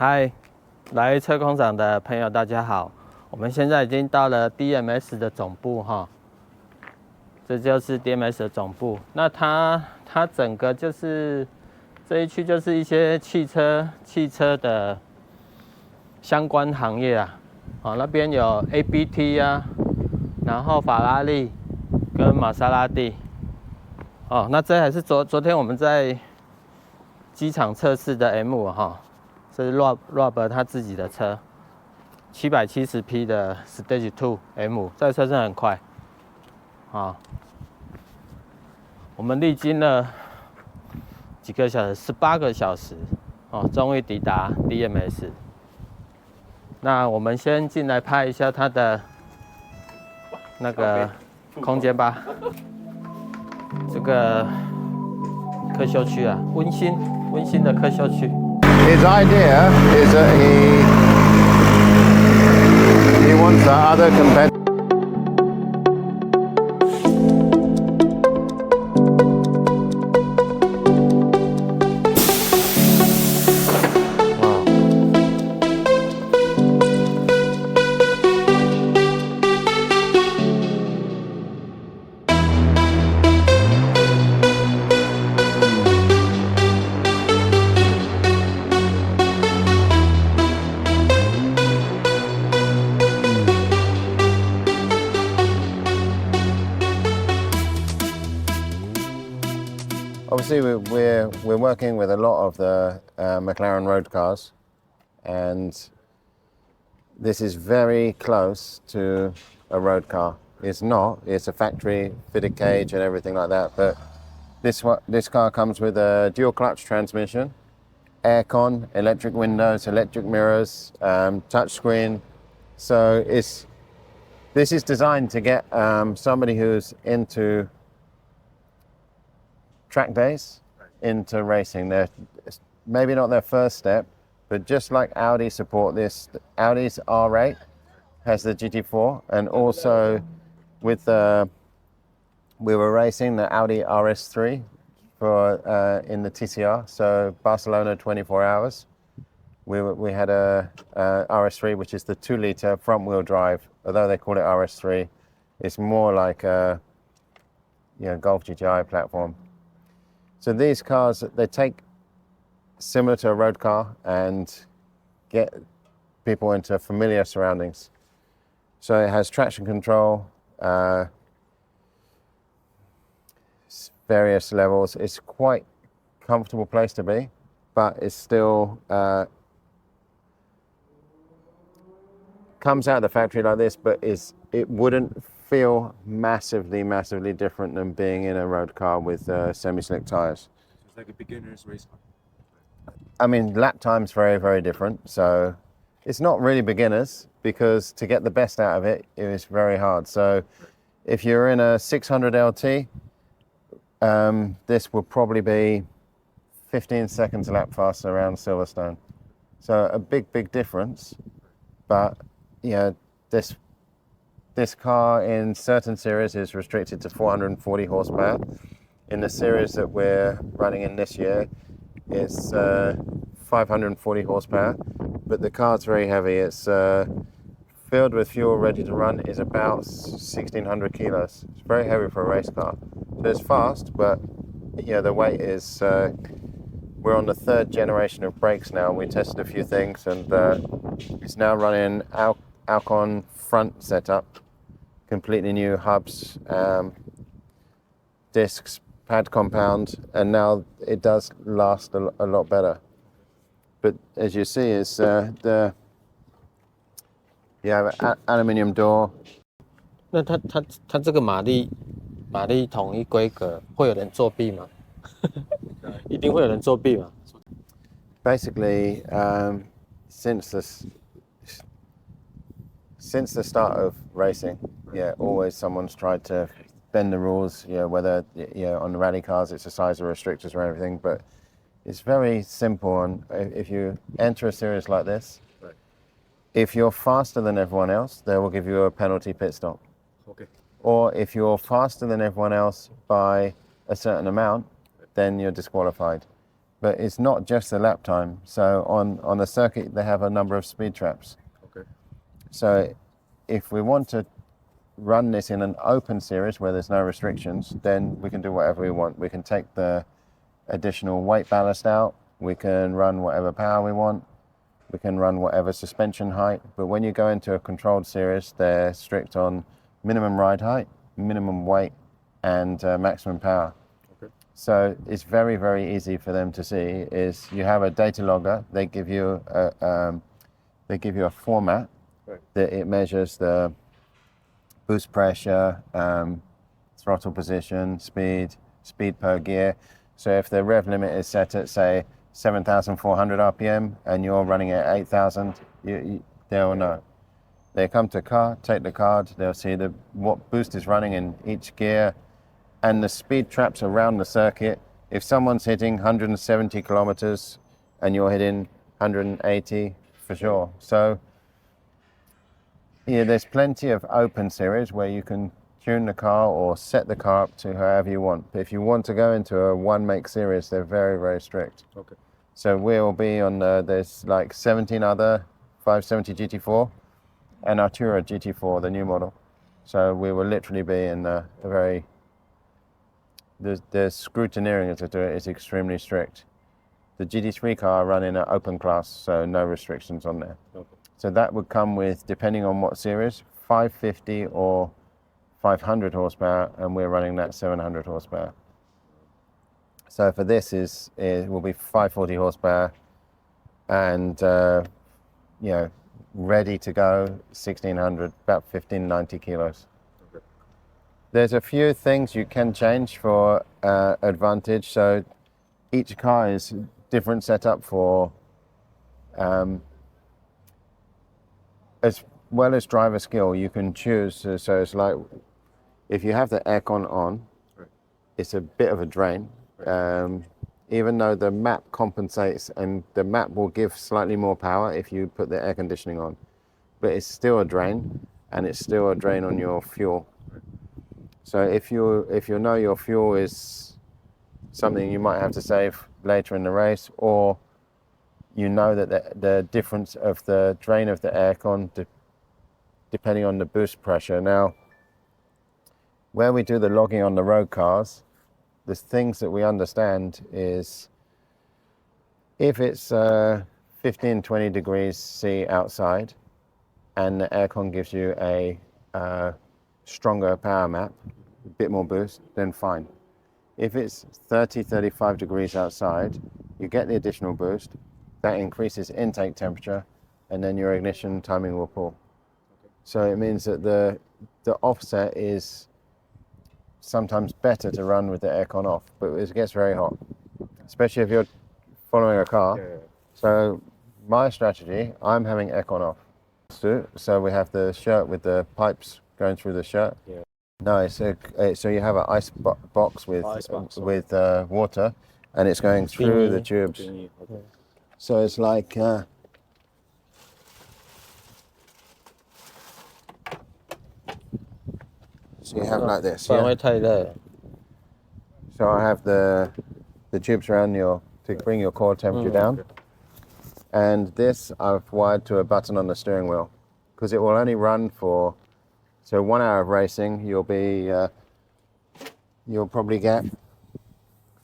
嗨，来车工厂的朋友大家好，我们现在已经到了 DMS 的总部哈，这就是 DMS 的总部。那它整个就是这一区就是一些汽车的相关行业啊，那边有 ABT 啊，然后法拉利跟玛莎拉蒂。那这还是昨天我们在机场测试的 M5哈。这是 Rob 他自己的车，770匹的 Stage 2 M5， 这车真的很快，我们历经了几个小时，18个小时，终于抵达 DMS。那我们先进来拍一下它的那个空间吧，这个客休区啊，温馨的客休区。His idea is that he wants the other competitors. Obviously, we're working with a lot of the McLaren road cars, and this is very close to a road car. It's not. It's a factory fitted cage and everything like that. But this car comes with a dual clutch transmission, aircon, electric windows, electric mirrors, touchscreen. So this is designed to get somebody who's into track days into racing. They're maybe not their first step, but just like Audi support this, Audi's R8 has the GT4, and also with we were racing the Audi RS3 for in the TCR, so Barcelona 24 hours. We had a RS3, which is the 2-liter front-wheel drive. Although they call it RS3, it's more like a Golf GTI platform. So these cars, they take similar to a road car and get people into familiar surroundings. So it has traction control, various levels. It's quite a comfortable place to be, but it's still comes out of the factory like this, but it wouldn't feel massively different than being in a road car with semi-slick tires. It's like a beginner's race car. I mean, lap time's very different. So it's not really beginners, because to get the best out of it is very hard. So if you're in a 600 LT, this will probably be 15 seconds a lap faster around Silverstone. So a big difference. But this car in certain series is restricted to 440 horsepower. In the series that we're running in this year, it's 540 horsepower, but the car's very heavy. It's filled with fuel, ready to run, is about 1,600 kilos. It's very heavy for a race car. So it's fast, but the weight is, we're on the 3rd generation of brakes now. We tested a few things, and it's now running Alcon front setup, completely new hubs, discs, pad compound, and now it does last a lot better. But as you see, it's you have an aluminium door. 那它这个马力统一规格，会有人作弊吗？一定会有人作弊嘛？ Basically, since the start of racing, always someone's tried to bend the rules, whether on the rally cars it's the size of restrictors or everything, but it's very simple. And if you enter a series like this, if you're faster than everyone else, they will give you a penalty pit stop. Okay. Or if you're faster than everyone else by a certain amount, then you're disqualified. but it's not just the lap time. So on the circuit, they have a number of speed traps. Okay. So if we want to run this in an open series where there's no restrictions, then we can do whatever we want. We can take the additional weight ballast out. We can run whatever power we want. We can run whatever suspension height. But when you go into a controlled series, they're strict on minimum ride height, minimum weight, and maximum power. Okay. So it's very, very easy for them to see. Is you have a data logger. They give you a format that it measures the boost pressure, throttle position, speed per gear. So if the rev limit is set at, say, 7,400 RPM and you're running at 8,000, they'll know. They come to car, take the card, they'll see what boost is running in each gear and the speed traps around the circuit. If someone's hitting 170 kilometers and you're hitting 180, for sure. So yeah, there's plenty of open series where you can tune the car or set the car up to however you want. But if you want to go into a one make series, they're very, very strict. Okay. So we'll be on there's like 17 other 570 GT4 and Artura GT4, the new model. So we will literally be in a very, the scrutineering to do it is extremely strict. The GT3 car run in an open class, so no restrictions on there. Okay. So that would come with, depending on what series, 550 or 500 horsepower, and we're running that 700 horsepower. So for this it will be 540 horsepower and ready to go 1600, about 1590 kilos. Okay. There's a few things you can change for advantage. So each car is different setup for as well as driver skill. You can choose. So it's like if you have the aircon on, right, it's a bit of a drain. Even though the map compensates and the map will give slightly more power if you put the air conditioning on, but it's still a drain and it's still a drain on your fuel. So if you know your fuel is something you might have to save later in the race, or you know that the difference of the drain of the aircon depending on the boost pressure. Now, where we do the logging on the road cars, the things that we understand is if it's 15, 20 degrees C outside and the aircon gives you a stronger power map, a bit more boost, then fine. If it's 30, 35 degrees outside, you get the additional boost, that increases intake temperature, and then your ignition timing will pull. So it means that the offset is sometimes better to run with the aircon off, but it gets very hot, especially if you're following a car. Yeah. So my strategy, I'm having aircon off. So we have the shirt with the pipes going through the shirt. Yeah. No, so you have an ice box with water, and it's going through the tubes. Okay. So it's like so you have like this. 不然 Yeah? 会太热。 So I have the tubes around to bring your core temperature down. And this I've wired to a button on the steering wheel because it will only run for, so 1 hour of racing, you'll probably get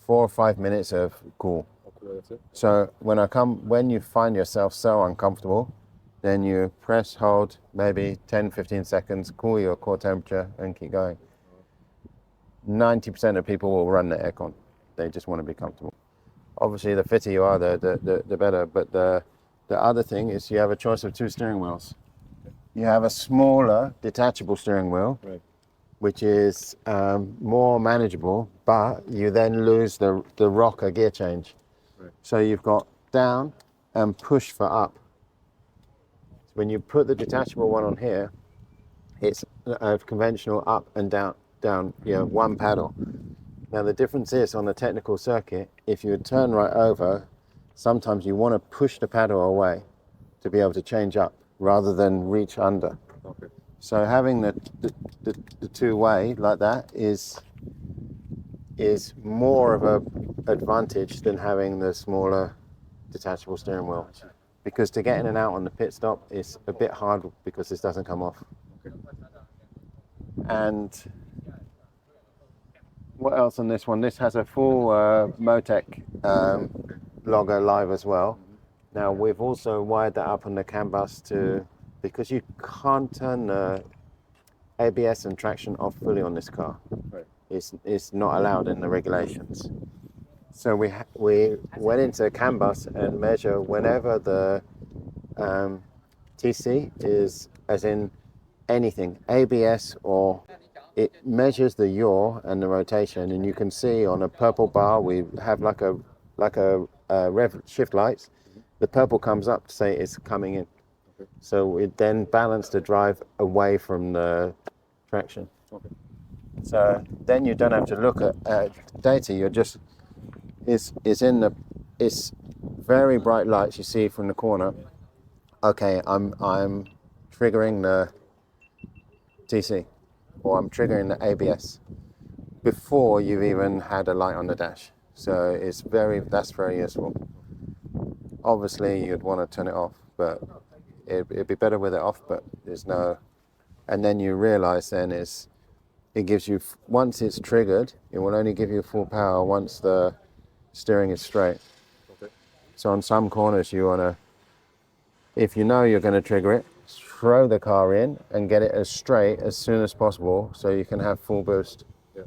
4 or 5 minutes of cool. Okay, that's it. So when you find yourself so uncomfortable, then you press hold, maybe 10, 15 seconds, cool your core temperature and keep going. 90% of people will run the aircon. They just want to be comfortable. Obviously, the fitter you are, the better. But the other thing is you have a choice of 2 steering wheels. You have a smaller detachable steering wheel, Right. which is more manageable, but you then lose the rocker gear change. Right. So you've got down and push for up. When you put the detachable one on here, it's a conventional up and down, one paddle. Now the difference is on the technical circuit, if you turn right over, sometimes you want to push the paddle away to be able to change up rather than reach under. Okay. So having the two-way like that is is more of a advantage than having the smaller detachable steering wheel, because to get in and out on the pit stop is a bit hard because this doesn't come off. And what else on this one? This has a full Motec logger live as well. Now we've also wired that up on the CAN bus because you can't turn the ABS and traction off fully on this car. Right. It's not allowed in the regulations. So we went into CAN bus and measure whenever the TC is, as in anything, ABS, or it measures the yaw and the rotation, and you can see on a purple bar we have like a rev shift lights. The purple comes up to say it's coming in. Okay. So it then balanced the drive away from the traction. Okay. So then you don't have to look at data. You're just it's very bright lights you see from the corner. Okay, I'm triggering the TC, or I'm triggering the ABS before you've even had a light on the dash. So that's very useful. Obviously you'd want to turn it off, but it'd be better with it off, but there's no. And then you realize then it gives you, once it's triggered, it will only give you full power once the steering is straight. Okay. So on some corners you want to, if you know you're going to trigger it, throw the car in and get it as straight as soon as possible so you can have full boost. Yeah.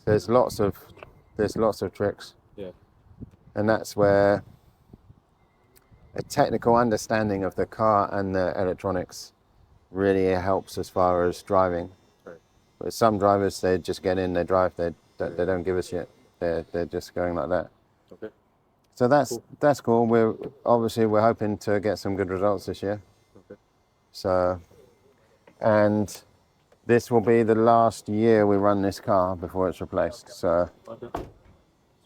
There's lots of tricks. Yeah. And that's where a technical understanding of the car and the electronics really helps as far as driving. Right. But some drivers, they just get in, they drive, they don't give a shit. They're just going like that. Okay. So that's cool. We're hoping to get some good results this year. Okay. So, and this will be the last year we run this car before it's replaced. So, Okay. So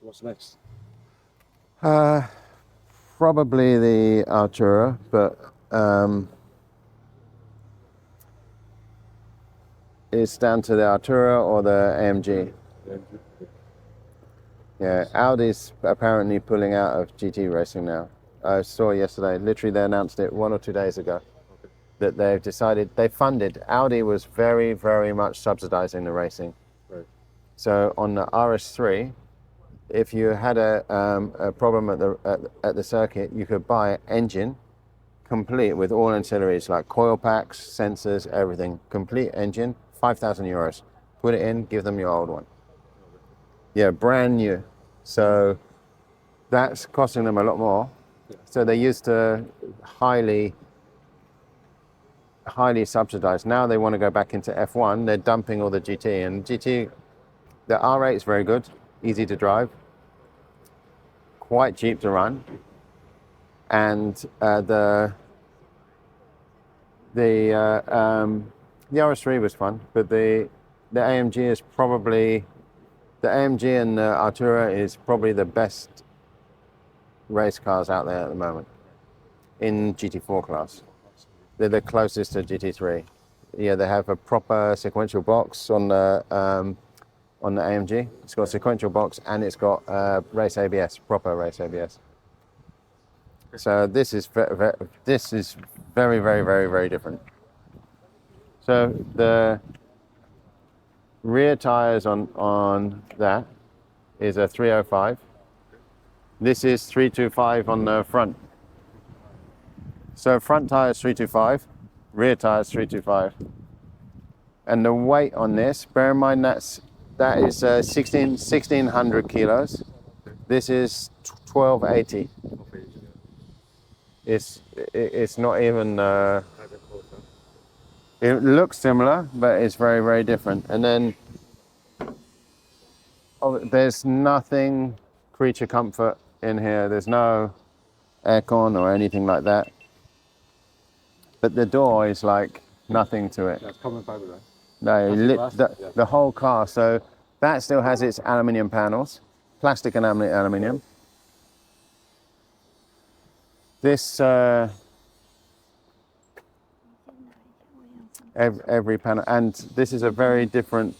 what's next? probably the Artura, but it's down to the Artura or the AMG. Yeah, Audi's apparently pulling out of GT racing now. I saw yesterday, literally they announced it 1 or 2 days ago, that they've decided, Audi was very, very much subsidizing the racing. Right. So on the RS3, if you had a problem at the circuit, you could buy an engine complete with all ancillaries like coil packs, sensors, everything. Complete engine, 5,000 euros. Put it in, give them your old one. Yeah, brand new. So that's costing them a lot more. So they used to highly subsidize. Now they want to go back into F1. They're dumping all the GT, and GT, the R8 is very good, easy to drive, quite cheap to run, and the RS3 was fun, but the AMG is probably, the AMG and the Artura is probably the best race cars out there at the moment in GT4 class. They're the closest to GT3. Yeah, they have a proper sequential box on the AMG. It's got a sequential box and it's got race ABS, proper race ABS. So this is very, very, very, very different. So the rear tires on that is a 305. This is 325 on the front. So front tire is 325, rear tire is 325. And the weight on this, bear in mind that is 1600 kilos. This is 1280. It's not even, it looks similar, but it's very, very different. And then there's nothing creature comfort in here. There's no aircon or anything like that. But the door is like nothing to it. That's carbon fiber, right? No, the whole car. So that still has its aluminium panels, plastic and aluminium. This every panel, and this is a very different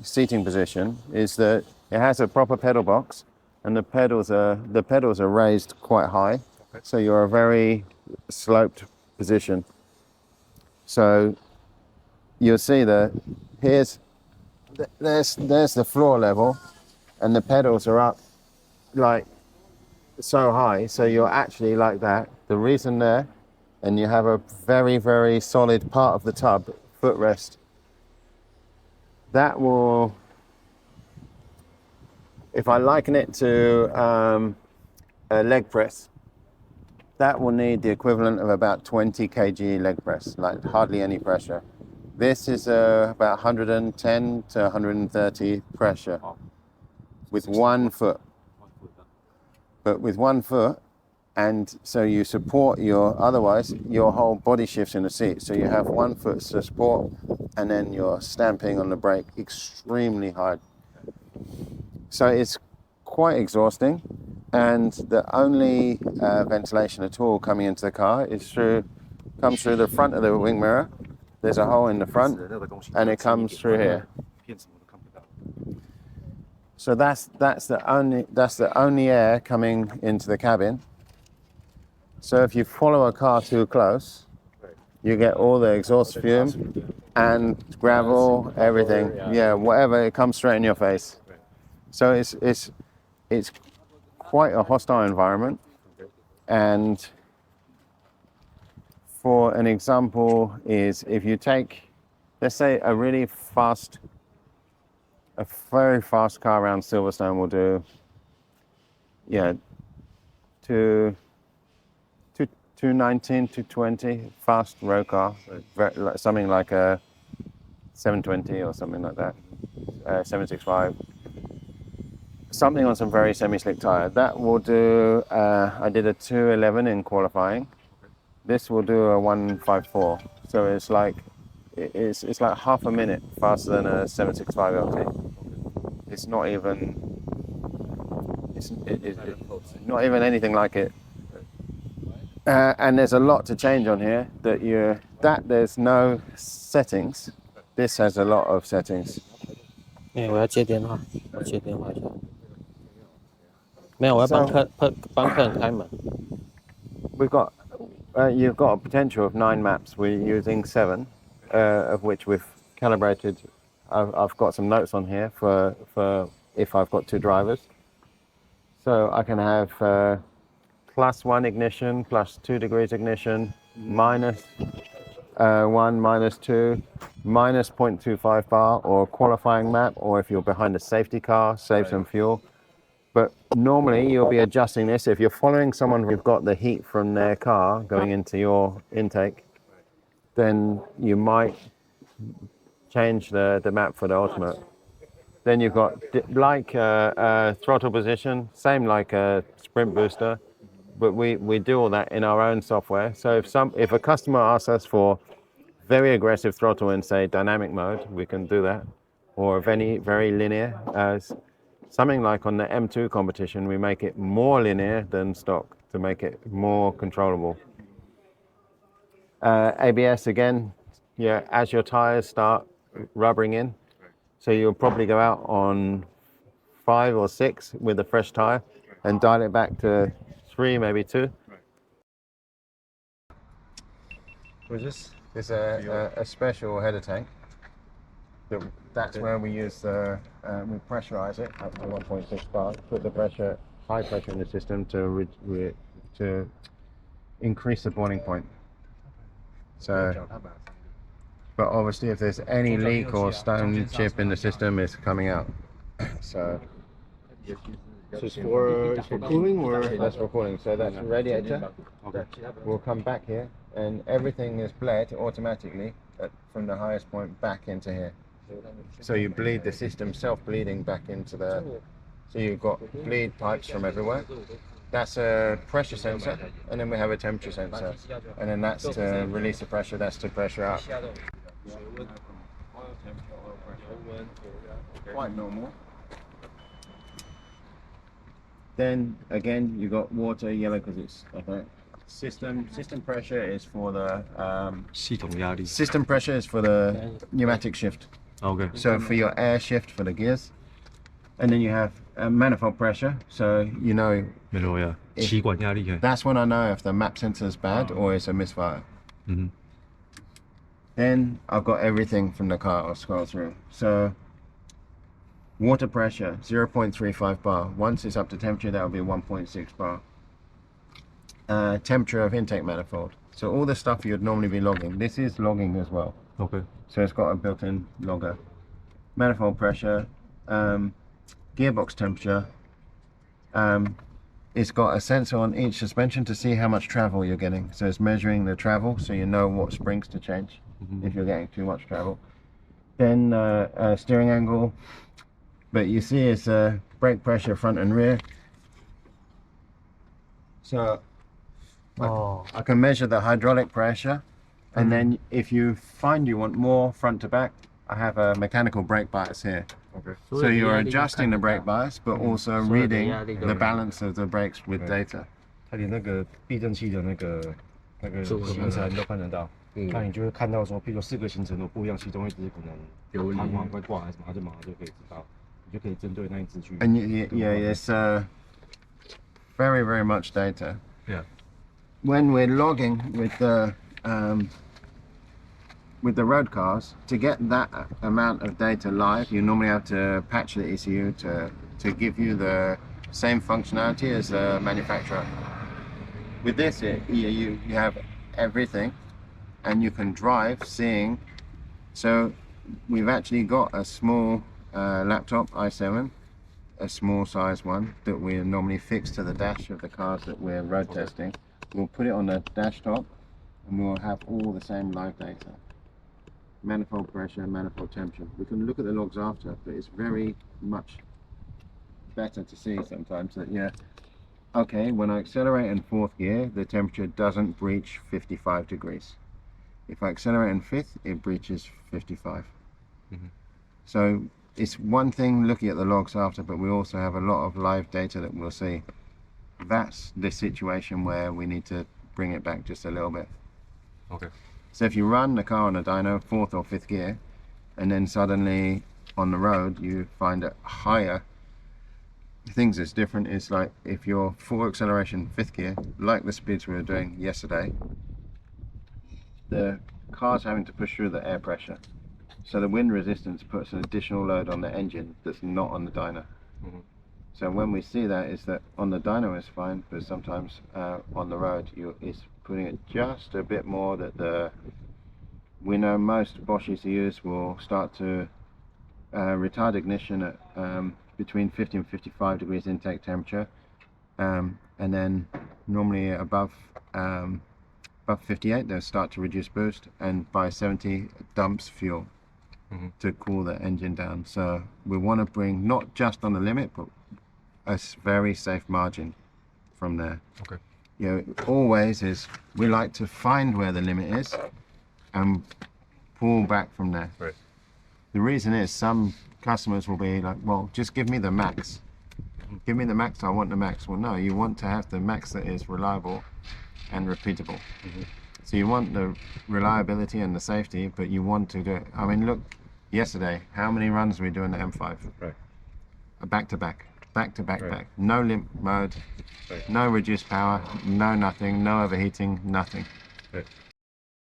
seating position is that it has a proper pedal box, and the pedals are raised quite high, so you're a very sloped position. So you'll see that there's the floor level, and the pedals are up like so high, so you're actually like that. The reason there, and you have a very, very solid part of the tub footrest. That will, if I liken it to a leg press, that will need the equivalent of about 20 kg leg press, like hardly any pressure. This is about 110 to 130 pressure with 1 foot. But with 1 foot, and so you support otherwise your whole body shifts in the seat. So you have 1 foot to support, and then you're stamping on the brake extremely hard. So it's quite exhausting, and the only ventilation at all coming into the car comes through the front of the wing mirror. There's a hole in the front, and it comes through here. So that's the only air coming into the cabin. So if you follow a car too close, you get all the exhaust fume and gravel, everything. Yeah, whatever, it comes straight in your face. So it's quite a hostile environment. And for an example is if you take, let's say a very fast car around Silverstone will do, 219, 220, fast road car, something like a 720 or something like that, 765. Something on some very semi-slick tire. That will do, I did a 211 in qualifying. This will do a 154. So it's like half a minute faster than a 765 LT. It's not even anything like it. And there's a lot to change on here there's no settings. This has a lot of settings. 我要接电话，我接电话一下。没有，我要帮客人开门。 You've got a potential of 9 maps. We're using 7, of which we've calibrated. I've got some notes on here for if I've got 2 drivers. So I can have +1 ignition, +2 degrees ignition, -1, -2, -0.25 bar, or qualifying map, or if you're behind a safety car, save some fuel. But normally you'll be adjusting this. If you're following someone who's got the heat from their car going into your intake, then you might change the map for the ultimate. Then you've got throttle position, same like a sprint booster, but we do all that in our own software. So if a customer asks us for very aggressive throttle in, say, dynamic mode, we can do that, or very linear. Something like on the M2 competition, we make it more linear than stock to make it more controllable. ABS again, as your tires start rubbering in, so you'll probably go out on 5 or 6 with a fresh tire and dial it back to 3, maybe 2. What is this? It's a special header tank. That's where we use we pressurize it up to 1.6 bar, put the high pressure in the system to increase the boiling point. So, but obviously if there's any leak or stone chip in the system, it's coming out. So it's for cooling, or that's for cooling. So that's radiator. okay. We'll come back here, and everything is bled automatically from the highest point back into here. So you bleed the system, self-bleeding back into so you've got bleed pipes from everywhere. That's a pressure sensor, and then we have a temperature sensor, and then that's to release the pressure, that's to pressure up. Quite normal. Then again, you got water, yellow because it's system pressure is for the 系统压力 system pressure is for the pneumatic shift. OK， So for your air shift for the gears, and then you have manifold pressure. So you know 没错呀，气管压力。 that's when I know if the map sensor is bad or it's a misfire. 嗯 Then I've got everything from the car I'll scroll through. So water pressure 0.35 bar. Once it's up to temperature, that will be 1.6 bar. Temperature of intake manifold. So all the stuff you'd normally be logging, this is logging as well. 哼 OK， So it's got a built-in logger. Manifold pressure, gearbox temperature. It's got a sensor on each suspension to see how much travel you're getting. So it's measuring the travel, so you know what springs to change if you're getting too much travel. Then steering angle, but you see it's brake pressure front and rear. So I can measure the hydraulic pressure, and then if you find you want more front to back, I have a mechanical brake bias here. OK， So you're adjusting the brake bias, but also reading the Yeah. balance of the brakes with data. 它连那个避震器的那个行程都看得到。那你就会看到说，譬如说4个行程都不一样，其中一只可能弹簧会挂还是什么，它就马上就可以知道，你就可以针对那一只去。 And yeah, it's very, very much data. Yeah. When we're logging with the road cars, to get that amount of data live, you normally have to patch the ECU to give you the same functionality as the manufacturer. With this, you have everything, and you can drive seeing. So we've actually got a small laptop i7, a small size one that we normally fix to the dash of the cars that we're road testing. We'll put it on the dash top, and we'll have all the same live data. Manifold pressure, manifold temperature. We can look at the logs after, but it's very much better to see sometimes that, yeah, okay, when I accelerate in 4th gear, the temperature doesn't breach 55 degrees. If I accelerate in 5th, it breaches 55. So it's one thing looking at the logs after, but we also have a lot of live data that we'll see. That's the situation where we need to bring it back just a little bit. OK， So if you run the car on a dyno 4th or 5th gear, and then suddenly on the road you find it higher, things that's different is like if you're full acceleration 5th gear, like the speeds we were doing yesterday, the car's having to push through the air pressure. So the wind resistance puts an additional load on the engine that's not on the dyno. So when we see that, is that on the dyno is fine, but sometimes on the road it's putting it just a bit more that we know most Bosch ECUs will start to retard ignition at between 50 and 55 degrees intake temperature, and then normally above 58 they'll start to reduce boost, and by 70 dumps fuel to cool the engine down. So we want to bring not just on the limit, but a very safe margin from there. OK， You know, always is we like to find where the limit is and pull back from there. Right. The reason is some customers will be like, well, just give me the max. Give me the max, I want the max. Well, no, you want to have the max that is reliable and repeatable. So you want the reliability and the safety, but you want to do it. I mean, look, yesterday, how many runs were we doing the M5? Right. Back to back. Back to back, Right. back. No limp mode, Right. no reduced power, no nothing, no overheating, nothing. Right.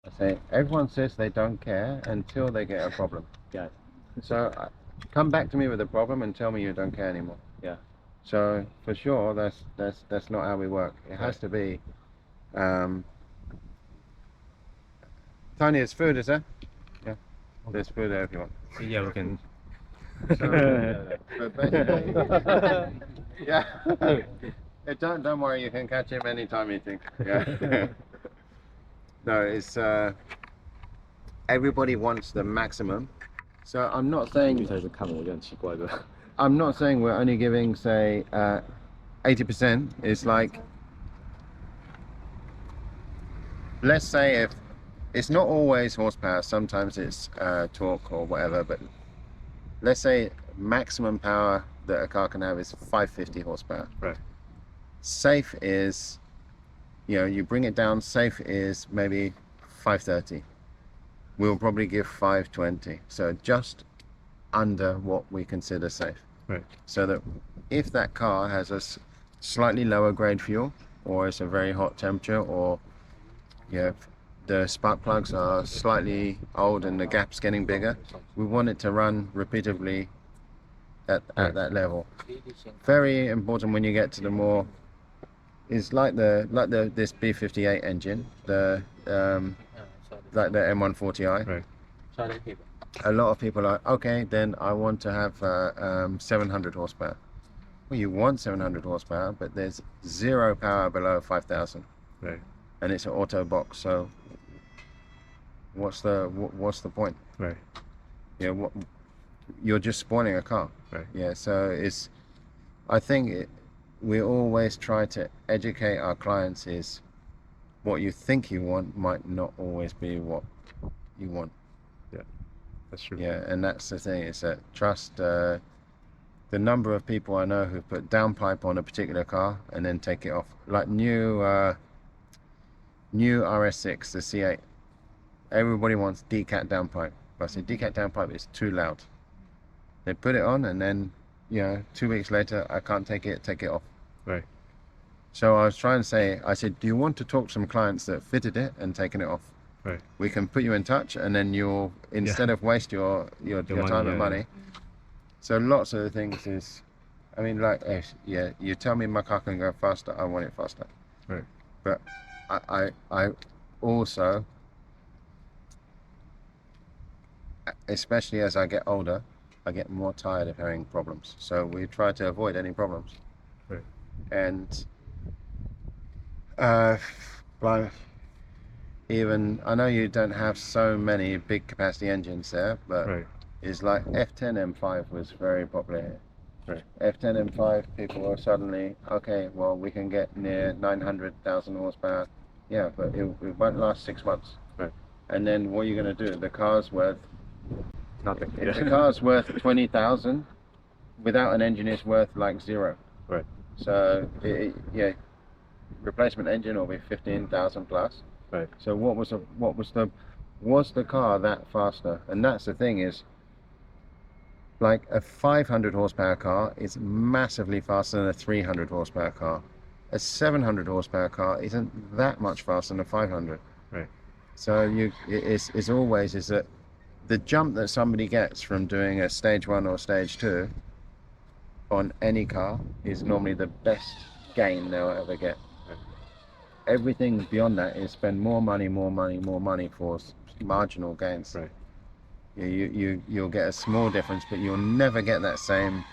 I say everyone says they don't care until they get a problem. Yeah. So come back to me with a problem and tell me you don't care anymore. Yeah. So for sure, that's not how we work. It has to be. Tony, there's food, is there? Yeah. There's food there if you want. Yeah, we can. But basically, yeah. Don't worry, you can catch him anytime you think. Yeah. No, it's everybody wants the maximum. So I'm not saying 才是看我有点奇怪的。 I'm not saying we're only giving, say, 80%. It's like, let's say if it's not always horsepower, sometimes it's torque or whatever, but let's say maximum power that a car can have is 550 horsepower. Right. Safe is, you know, you bring it down, safe is maybe 530. We'll probably give 520. So just under what we consider safe. Right. So that if that car has a slightly lower grade fuel, or it's a very hot temperature, or the spark plugs are slightly old and the gap's getting bigger, we want it to run repeatedly at that level. Very important when you get to the more, is like this B58 engine, like the M140i. Right. A lot of people are, okay, then I want to have 700 horsepower. Well, you want 700 horsepower, but there's zero power below 5,000. Right. And it's an auto box, so what's the point? Right. Yeah, you're just spoiling a car. Right. Yeah, so I think we always try to educate our clients is what you think you want might not always be what you want. Yeah, that's true. Yeah, and that's the thing, is that trust. The number of people I know who put downpipe on a particular car and then take it off, like new RS6, the C8. Everybody wants decat downpipe. But I say decat downpipe is too loud. They put it on, and then 2 weeks later, I can't take it off. Right. So I was trying to say, I said, do you want to talk to some clients that fitted it and taken it off? Right. We can put you in touch, and then you'll, instead of waste your time and money. So lots of the things is, I mean, like, you tell me my car can go faster, I want it faster. Right. But I also, especially as I get older, I get more tired of having problems. So we try to avoid any problems. Right. And even, I know you don't have so many big capacity engines there, but Right. it's like F10 M5 was very popular here. Right. F10 M5, people were suddenly, okay, well, we can get near 900,000 horsepower. Yeah, but it won't last 6 months. Right. And then what are you going to do? The car's worth, Nothing. if the car's worth 20,000, without an engine it's worth like zero. Right. So, replacement engine will be 15,000 plus. Right. So was the car that faster? And that's the thing, is like a 500 horsepower car is massively faster than a 300 horsepower car. A 700 horsepower car isn't that much faster than a 500. Right. So it's always is that the jump that somebody gets from doing a stage 1 or stage 2 on any car is normally the best gain they'll ever get. Right. Everything beyond that is spend more money for marginal gains. Right. You'll get a small difference, but you'll never get that same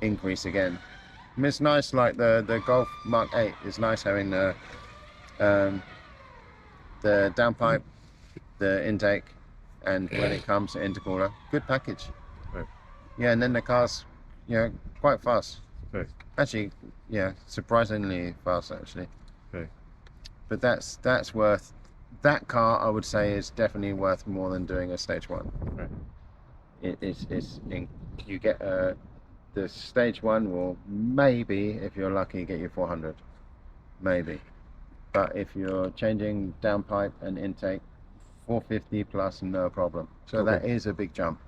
increase again. I mean, it's nice, like the Golf Mark 8 is nice having the downpipe, the intake, and when it comes to intercooler, good package. Right. Yeah, and then the car's quite fast. Right. Actually, surprisingly fast actually. Right. But that's worth, that car I would say is definitely worth more than doing a stage 1. Right. You get the stage 1 will maybe, if you're lucky, get you 400, maybe. But if you're changing downpipe and intake, 450 plus no problem. So that is a big jump.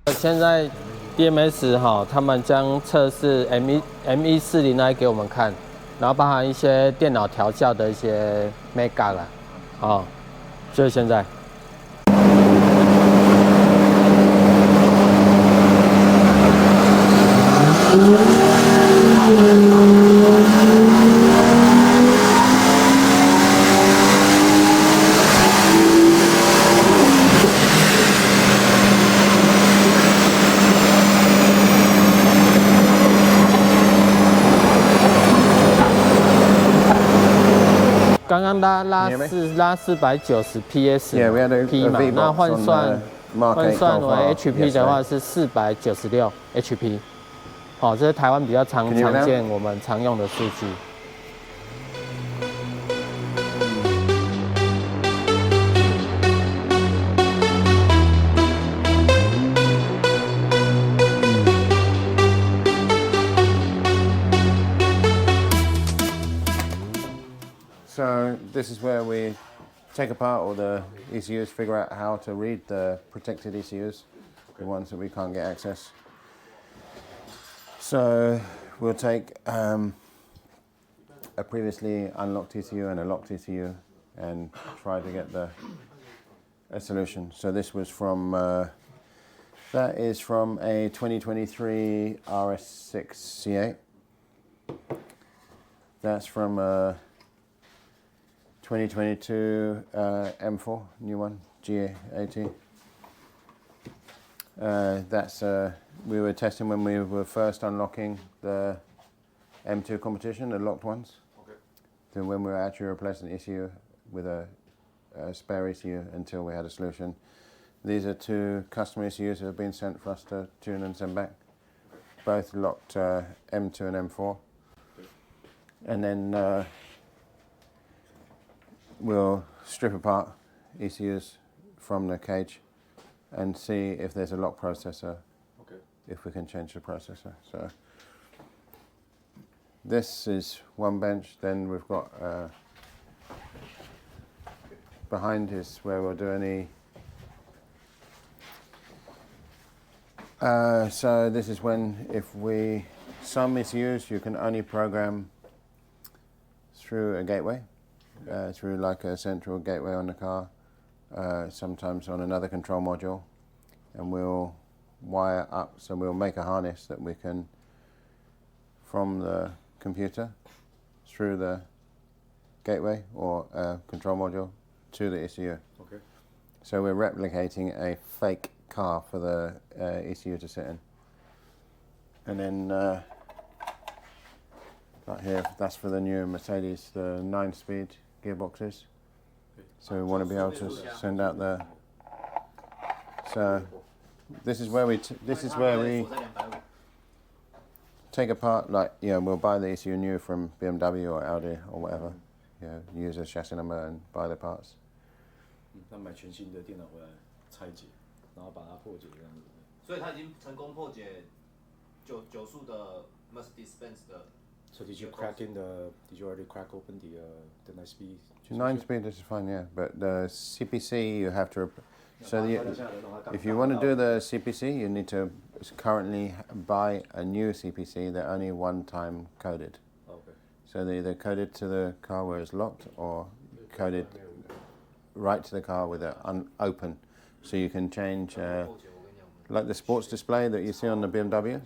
现在 DMS 他们将测试 ME40i 给我们看，然后包含一些电脑调校的一些 mega 啦，就是现在。刚刚拉490 PS P 嘛，那换算为 HP 的话是496 HP。好，这是台湾比较常见我们常用的数据。So this is where we take apart all the ECUs, figure out how to read the protected ECUs. the ones that we can't get access. So we'll take a previously unlocked ECU and a locked ECU and try to get a solution. So this was from, that is from a 2023 RS6 C8. That's from a 2022 M4, new one, GA80. That's we were testing when we were first unlocking the M2 competition, the locked ones. Okay. Then when we were actually replacing the ECU with a spare ECU until we had a solution. These are two custom ECUs that have been sent for us to tune and send back. Both locked M2 and M4. And then we'll strip apart ECUs from the cage and see if there's a lock processor, if we can change the processor. So this is one bench, then we've got behind is where we'll do any so this is when some ECUs you can only program through a gateway, through like a central gateway on the car, sometimes on another control module, and we'll wire up, so we'll make a harness that we can, from the computer, through the gateway or control module to the ECU. Okay. So we're replicating a fake car for the ECU to sit in. And then right here, that's for the new Mercedes, the 9-speed gearboxes. So we want to be able to send out the. So this is where we take apart, like, you know, we'll buy the ECU new from BMW or Audi or whatever. You know, use a chassis number and buy the parts. 那买全新的电脑回来拆解，然后把它破解这样子。所以它已经成功破解九速的 Mercedes-Benz 的。So did you already crack open the 9-speed? 9-speed is fine, yeah, but the CPC you have to. If you want to do the CPC, you need to currently buy a new CPC. They're only one-time coded. Okay. So they're either coded to the car where it's locked or coded right to the car with it open. So you can change, like the sports display that you see on the BMW.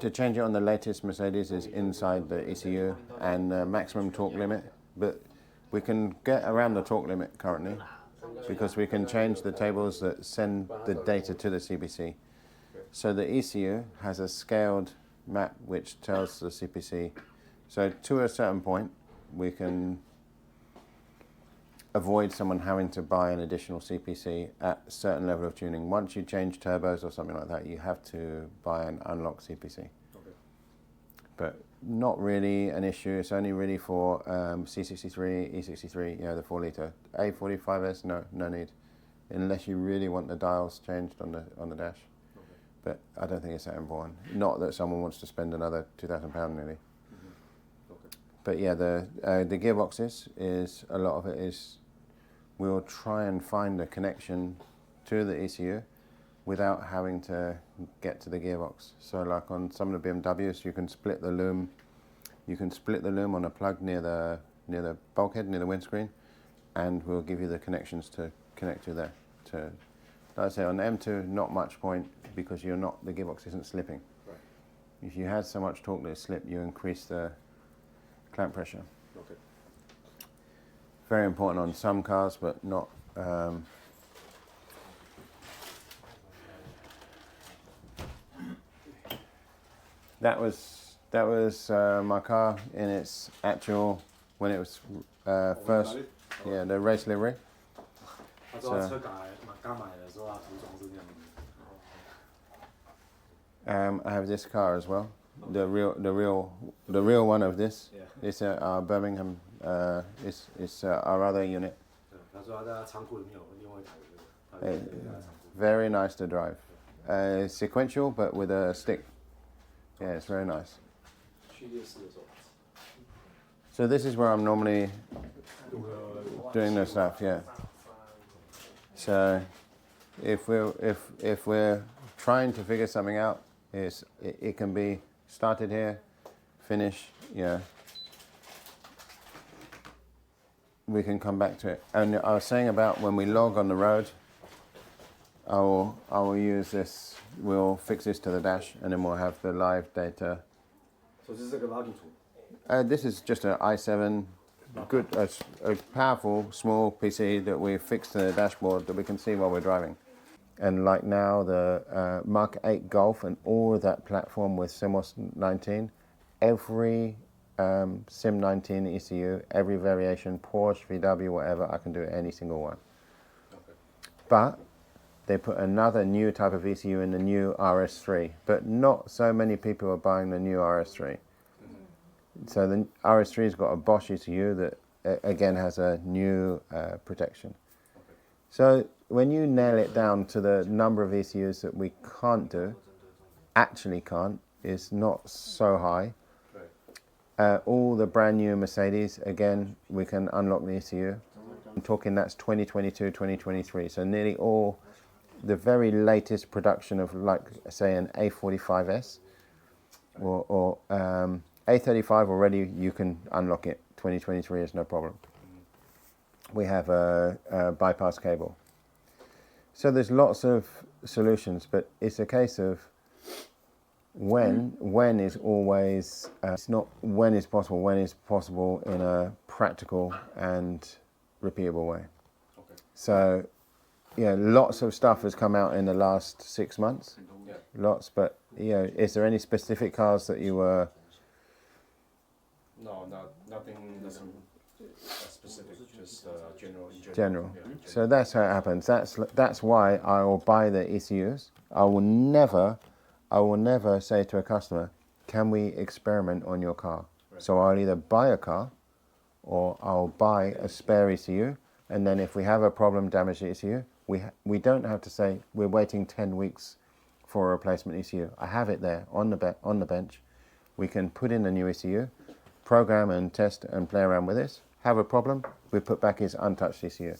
To change it on the latest Mercedes is inside the ECU and the maximum torque limit. But we can get around the torque limit currently because we can change the tables that send the data to the CPC. So the ECU has a scaled map which tells the CPC. So to a certain point, we can avoid someone having to buy an additional CPC at a certain level of tuning. Once you change turbos or something like that, you have to buy an unlocked CPC. Okay. But not really an issue. It's only really for C63, E63, you know, the 4-litre. A45S, no need, unless you really want the dials changed on the dash. Okay. But I don't think it's that important. Not that someone wants to spend another £2,000 nearly. Okay. But yeah, the gearboxes is a lot of it is. We'll try and find a connection to the ECU without having to get to the gearbox. So like on some of the BMWs, you can split the loom. You can split the loom on a plug near the bulkhead, near the windscreen, and we'll give you the connections to connect to there. Like I say, on the M2, not much point because the gearbox isn't slipping. Right. If you had so much torque that it slipped, you increase the clamp pressure. Okay. Very important on some cars, but not. That was my car in its actual when it was first, yeah, the race livery. So, I have this car as well. The real one of this. Yeah. It's our Birmingham. It's our other unit. Very nice to drive. Sequential, but with a stick. Yeah, it's very nice. So this is where I'm normally doing the stuff. Yeah. So if we're trying to figure something out, it can be started here, finish, we can come back to it. And I was saying about when we log on the road, I will use this. We'll fix this to the dash, and then we'll have the live data. So this is like a logging tool. This is just an i7, good, a powerful small PC that we fixed to the dashboard that we can see while we're driving. And like now, the Mark 8 Golf and all of that platform with CMOS 19, every Sim 19 ECU, every variation, Porsche, VW, whatever, I can do any single one. Okay. But they put another new type of ECU in the new RS3, but not so many people are buying the new RS3. So the RS3's got a Bosch ECU that again has a new protection. Okay. So when you nail it down to the number of ECUs that we can't do, actually can't, is not so high. All the brand new Mercedes, again, we can unlock the ECU. I'm talking that's 2022, 2023. So nearly all the very latest production of, like, say, an A45S or A35 already, you can unlock it. 2023 is no problem. We have a bypass cable. So there's lots of solutions, but it's a case of when is always, it's not when is possible, when is possible in a practical and repeatable way. Okay. So, lots of stuff has come out in the last 6 months, lots, but, is there any specific cars that you were? No, nothing specific, just general. General. Yeah. So that's how it happens. That's why I will buy the ECUs. I will never say to a customer, can we experiment on your car? Right. So I'll either buy a car or I'll buy a spare ECU, and then if we have a problem, damage the ECU, we don't have to say we're waiting 10 weeks for a replacement ECU. I have it there on the bench. We can put in a new ECU, program and test and play around with this. Have a problem, we put back his untouched ECU. Okay.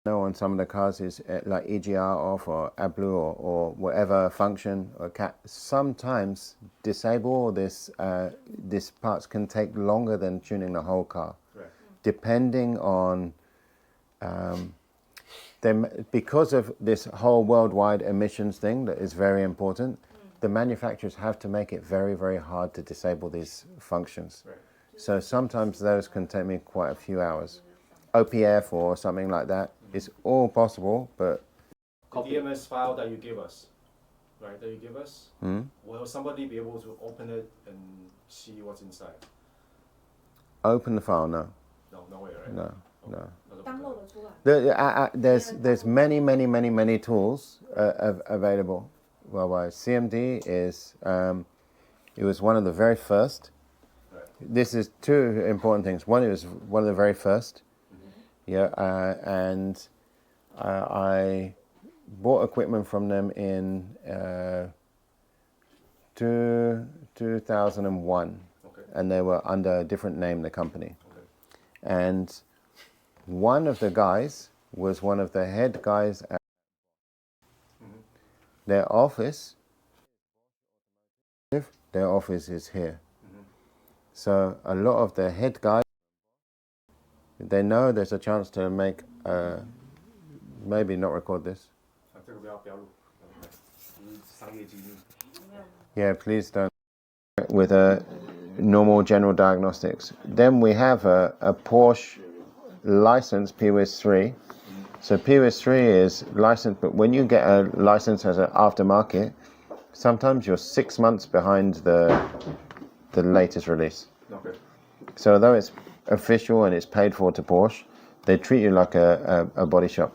On some of the cars is like EGR off or AdBlue or whatever function or cat. Sometimes disable this parts can take longer than tuning the whole car, right. Depending on because of this whole worldwide emissions thing that is very important. The manufacturers have to make it very, very hard to disable these functions. Right. So sometimes those can take me quite a few hours. OPF or something like that. It's all possible, but the DMS file that you give us, right? That you give us, will somebody be able to open it and see what's inside? Open the file? No. No way, right? No. Download there's many tools available worldwide. CMD is it was one of the very first. Right. This is two important things. One, it was one of the very first. And I bought equipment from them in 2001, okay. And they were under a different name, the company. Okay. And one of the guys was one of the head guys at their office. Their office is here. So a lot of the head guys, they know there's a chance to make, maybe not record this. Yeah, please don't. With a normal general diagnostics. Then we have a Porsche license, PWIS 3. So PWIS 3 is licensed, but when you get a license as an aftermarket, sometimes you're 6 months behind the latest release. Okay. So although it's official and it's paid for to Porsche, they treat you like a body shop.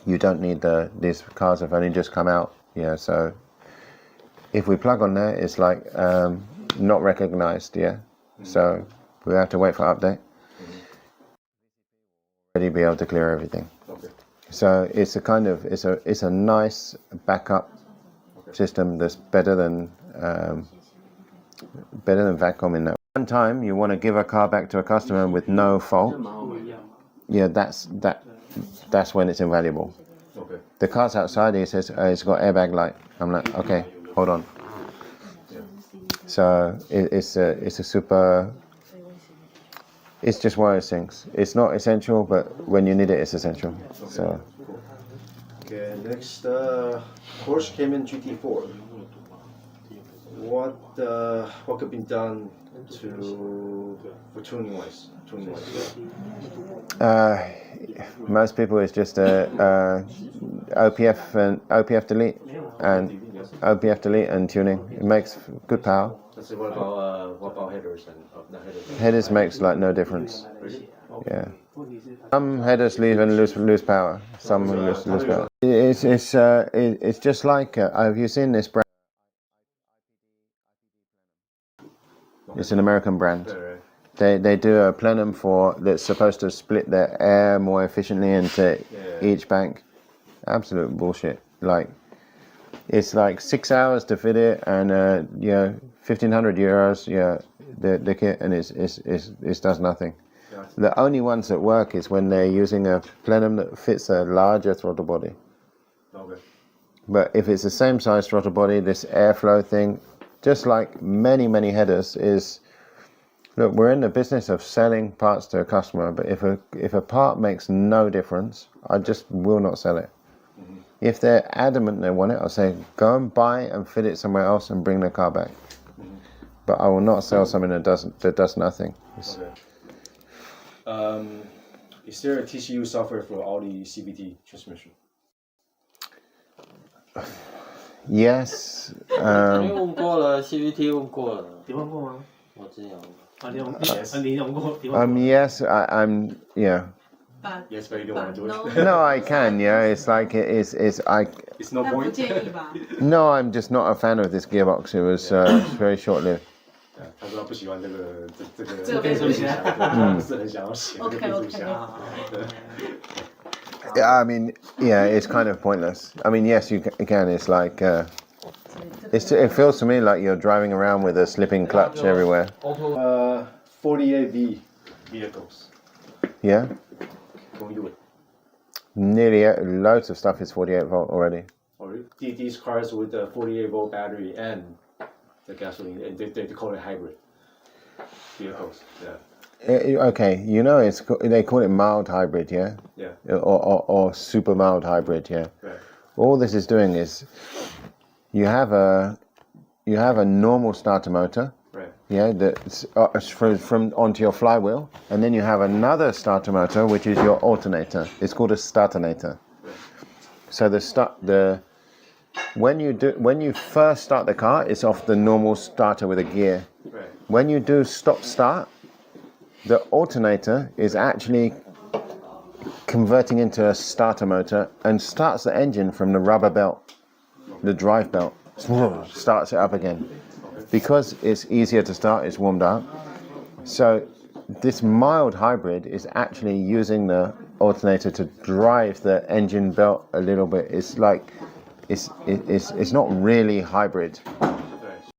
You don't need these cars have only just come out. Yeah, so if we plug on there, it's like not recognized. Yeah, so we have to wait for update. Already be able to clear everything. Okay. So it's a kind of it's a nice backup system that's better than Vacom in that. One time you want to give a car back to a customer with no fault, yeah, that's when it's invaluable. Okay. The car's outside, he says it's got airbag light. I'm like, okay, hold on. So it's a super. It's just one of those things. It's not essential, but when you need it, it's essential. So. Okay, next, Porsche Cayman GT4. What could be done for tuning wise? Most people it's just OPF delete and tuning. It makes good power. What about headers and Headers makes like no difference. Yeah. Some headers lose power. Some lose power. It's just like have you seen this brand? It's an American brand. They do a plenum that's supposed to split the air more efficiently into each bank. Absolute bullshit. Like it's like 6 hours to fit it, and €1,500. Yeah, the kit, and it does nothing. The only ones that work is when they're using a plenum that fits a larger throttle body. Okay. But if it's the same size throttle body, this airflow thing, just like many headers, is look, we're in the business of selling parts to a customer, but if a part makes no difference, I just will not sell it. Mm-hmm. If they're adamant they want it, I'll say go and buy and fit it somewhere else and bring the car back. Mm-hmm. But I will not sell something that does nothing. Okay. Is there a TCU software for Audi CVT transmission? Yes. 因为问过了 CVT 问过了，你问过吗？我之前问过。你用过？ Yes, I'm. Yeah. Yes, but you don't want to do it. No, I can. Yeah, it's like it's I. It's no point. No, I'm just not a fan of this gearbox. It was very short-lived. 他说他不喜欢这个变速箱，不是很想要写这个变速箱。Yeah, I mean, yeah, it's kind of pointless. I mean, yes, you can. It's like it feels to me like you're driving around with a slipping clutch everywhere. 48V vehicles. Yeah. Can we do it? Nearly loads of stuff is 48 volt already. Or these cars with the 48 volt battery and the gasoline, and they call it hybrid vehicles. Yeah. Okay, they call it mild hybrid, yeah. Yeah. Or super mild hybrid, yeah. Right. All this is doing is you have a normal starter motor. Right. Yeah, that's from onto your flywheel, and then you have another starter motor, which is your alternator. It's called a starternator. Right. So when you first start the car, it's off the normal starter with a gear. Right. When you do stop start, the alternator is actually converting into a starter motor and starts the engine from the rubber belt, the drive belt, starts it up again. Because it's easier to start, it's warmed up. So this mild hybrid is actually using the alternator to drive the engine belt a little bit. It's like it's not really hybrid.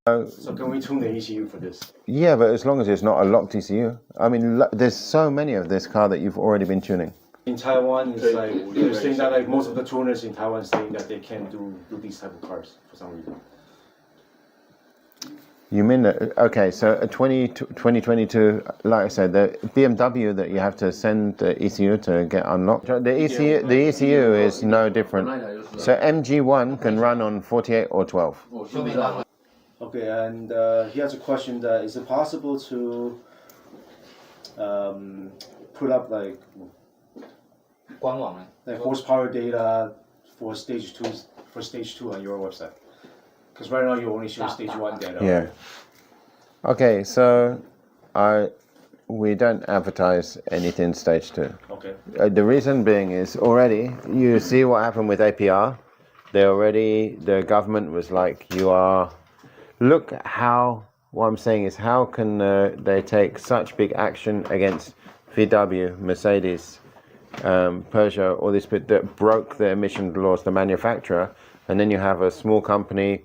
So can we tune the ECU for this? Yeah, but as long as it's not a locked ECU. I mean, there's so many of this car that you've already been tuning. In Taiwan, it's like they're saying that like most of the tuners in Taiwan saying that they can't do these type of cars for some reason. You mean that? Okay, so 2022, like I said, the BMW that you have to send the ECU to get unlocked. The ECU is no different. So MG1 can run on 48 or 12. Okay, and he has a question that is it possible to put up like horsepower data for stage two on your website? Because right now you only show stage 1 data. Yeah. Okay, so we don't advertise anything stage 2. Okay. The reason being is already you see what happened with APR. The government was like, what I'm saying is how can they take such big action against VW, Mercedes, Peugeot, all this bit that broke the emission laws, the manufacturer, and then you have a small company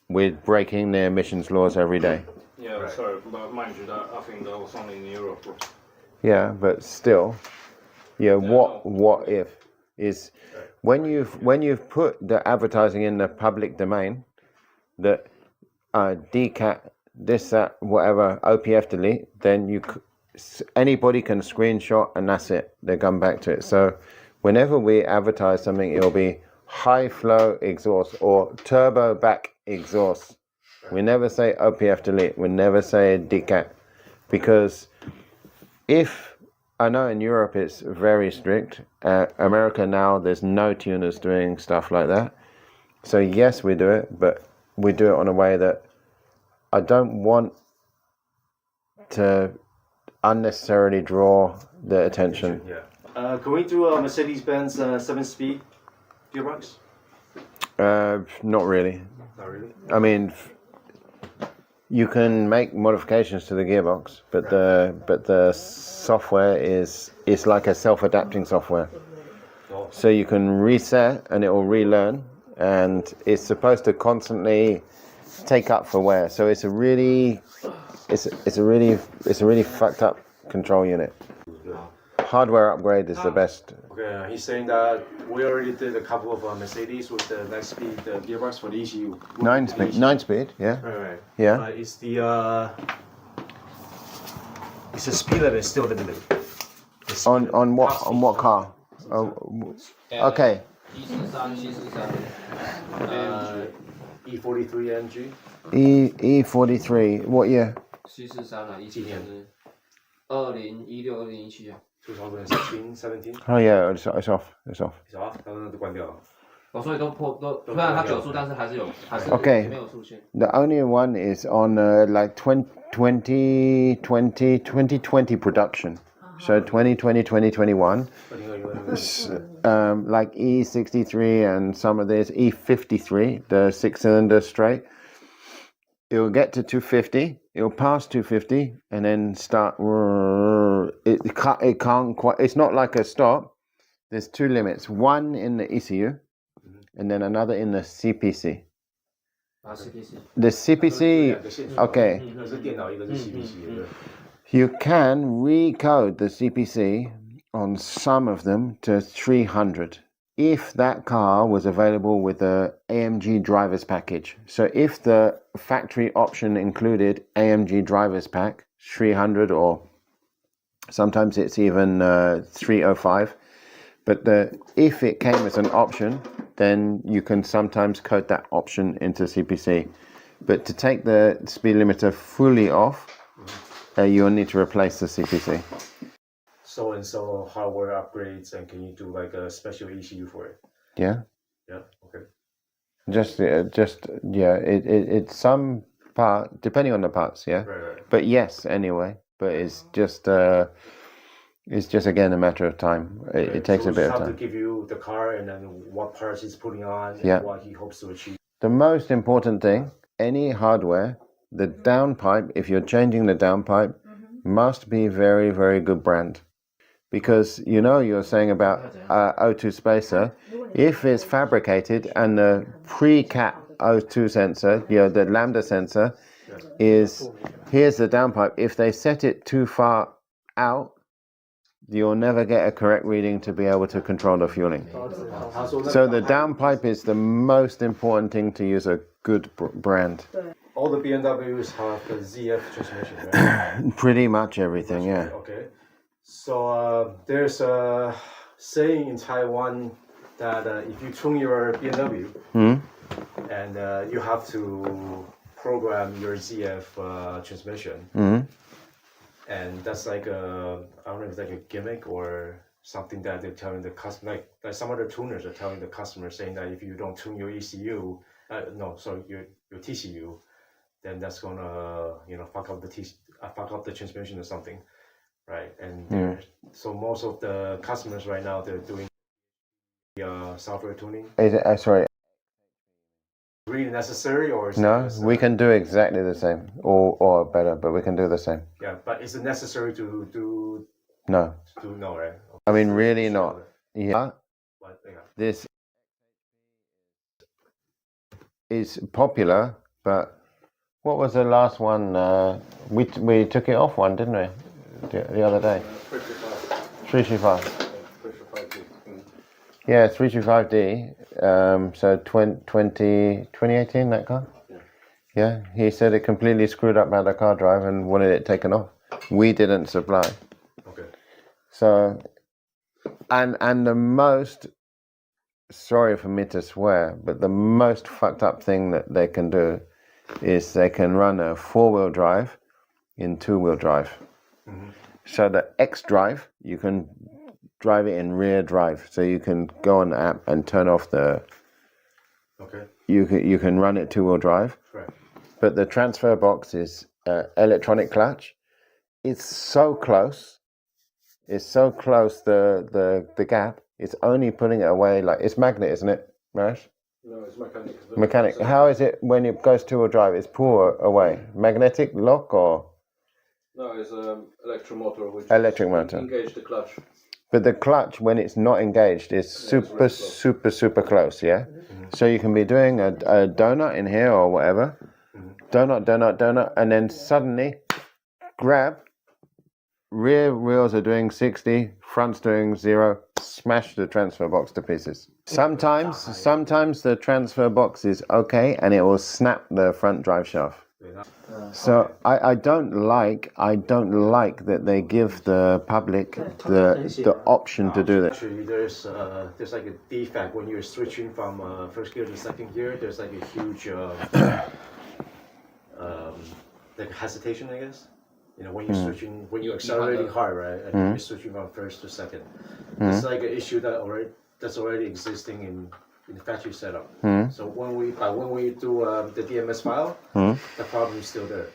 with breaking their emissions laws every day. Yeah, Right. sorry, but mind you, that I think that was only in Europe. Yeah, but still, yeah. What if is when you've put the advertising in the public domain that DCAT this that whatever OPF delete, then anybody can screenshot and that's it. They come back to it. So whenever we advertise something, it'll be high flow exhaust or turbo back exhaust. We never say OPF delete. We never say DCAT because if I know in Europe it's very strict. America now there's no tuners doing stuff like that. So yes, we do it, but we do it on a way that I don't want to unnecessarily draw the attention. Yeah. Can we do a Mercedes-Benz 7-speed gearbox? Not really. Not really. I mean, you can make modifications to the gearbox, but the software is like a self-adapting software. So you can reset and it will relearn, and it's supposed to constantly take up for wear. So it's a really fucked up control unit. Hardware upgrade is the best. Okay, he's saying that we already did a couple of Mercedes with the 9-speed gearbox for the ECU. 9-speed, yeah. Right. Yeah. But it's the speed limit is still limited. On what car? Oh, okay. E43 MG. E43. What year? 713啊，2016、2017啊。 2016, 17. Oh yeah, it's off. It's off. 是啊，刚刚都关掉了。所以都虽然它9速，但是还是Okay. 没有出现。 The only one is on like 2020 production. So 2020, 2021. Like E63 and some of this E53, the 6-cylinder straight. It will get to 250. It will pass 250 and then start. It can't quite. It's not like a stop. There's two limits. One in the ECU, and then another in the CPC. The CPC. Okay. You can recode the CPC on some of them to 300 if that car was available with the AMG drivers package. So if the factory option included AMG drivers pack 300, or sometimes it's even 305, but if it came as an option, then you can sometimes code that option into CPC. But to take the speed limiter fully off, you'll need to replace the CPC. So hardware upgrades, and can you do like a special ECU for it? Yeah. Yeah. Okay. It's some part depending on the parts. Yeah. Right. But yes, anyway. But it's just again a matter of time. It takes a bit of time. To give you the car and then what parts he's putting on and what he hopes to achieve. The most important thing, any hardware, the downpipe, if you're changing the downpipe, must be very, very good brand. Because you're saying about O2 spacer, if it's fabricated and the pre-cat O2 sensor, the lambda sensor is, here's the downpipe. If they set it too far out, you'll never get a correct reading to be able to control the fueling. So the downpipe is the most important thing to use a good brand. All the BMWs have the ZF transmission, right? Pretty much everything, yeah. Okay. So there's a saying in Taiwan that if you tune your BMW and you have to program your ZF transmission, and that's like I don't know if it's like a gimmick or something that they're telling the customer, like some other tuners are telling the customer, saying that if you don't tune your ECU, your TCU, then that's gonna fuck up the transmission or something. Right, and so most of the customers right now, they're doing software tuning. Is it? Sorry. Really necessary, or is no? We can do exactly the same, or better, but we can do the same. Yeah, but is it necessary to do? No. To do no, right? I mean, really not. Yeah. This is popular, but What was the last one? We took it off one, didn't we? The other day. 325. Yeah, 325D. So 2018, that car? Yeah, he said it completely screwed up how the car drive and wanted it taken off. We didn't supply. Okay. So, and the most, sorry for me to swear, but the most fucked up thing that they can do is they can run a 4-wheel drive in 2-wheel drive. So the X drive, you can drive it in rear drive. So you can go on the app and turn off the... Okay. You can run it 2-wheel drive. Right. But the transfer box is electronic clutch. It's so close. It's so close, the gap. It's only putting it away, like, it's magnet, isn't it, Marish? No, it's mechanic. Mechanic. How is it when it goes 2-wheel drive? It's pull away. Magnetic lock or? No, it's electromotor, which Electric motor. engage the clutch. But the clutch, when it's not engaged, is super close, yeah? So you can be doing a donut in here or whatever. Donut, and then suddenly grab, rear wheels are doing 60, front's doing 0, smash the transfer box to pieces. Sometimes the transfer box is okay and it will snap the front drive shaft. So I don't like that they give the public the option to do that. Actually, there's like a defect when you're switching from first gear to second gear. There's like a huge like hesitation, I guess. You know, when you're switching, when you're accelerating hard, right, and you're switching from first to second. It's like an issue that's already existing in the factory setup. So when we do the DMS file, the problem is still there.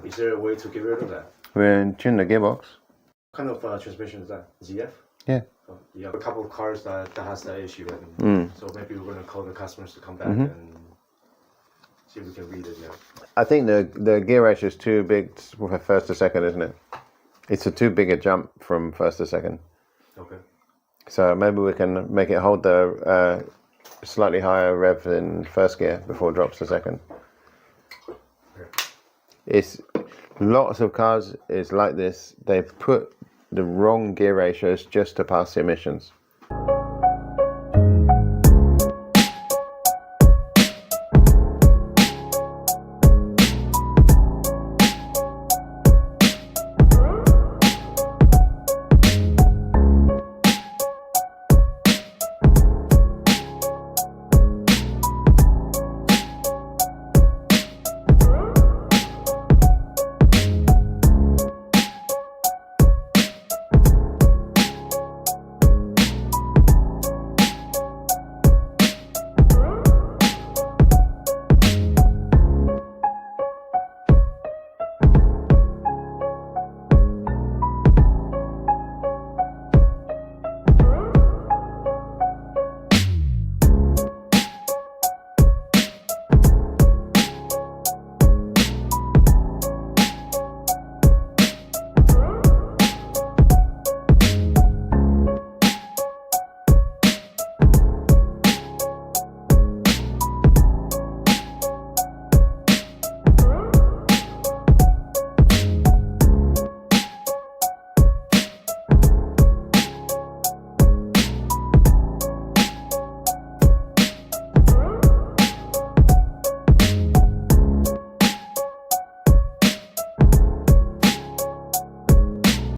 Is there a way to get rid of that? We're tune the gearbox. What kind of transmission is that? ZF? Yeah. Oh, you have a couple of cars that has that issue, and so maybe we're gonna call the customers to come back and see if we can read it. Yeah. I think the gear ratio is too big for first to second, isn't it? It's a too big a jump from first to second. Okay. So maybe we can make it hold the slightly higher rev in first gear before it drops to second. It's lots of cars is like this. They put the wrong gear ratios just to pass the emissions.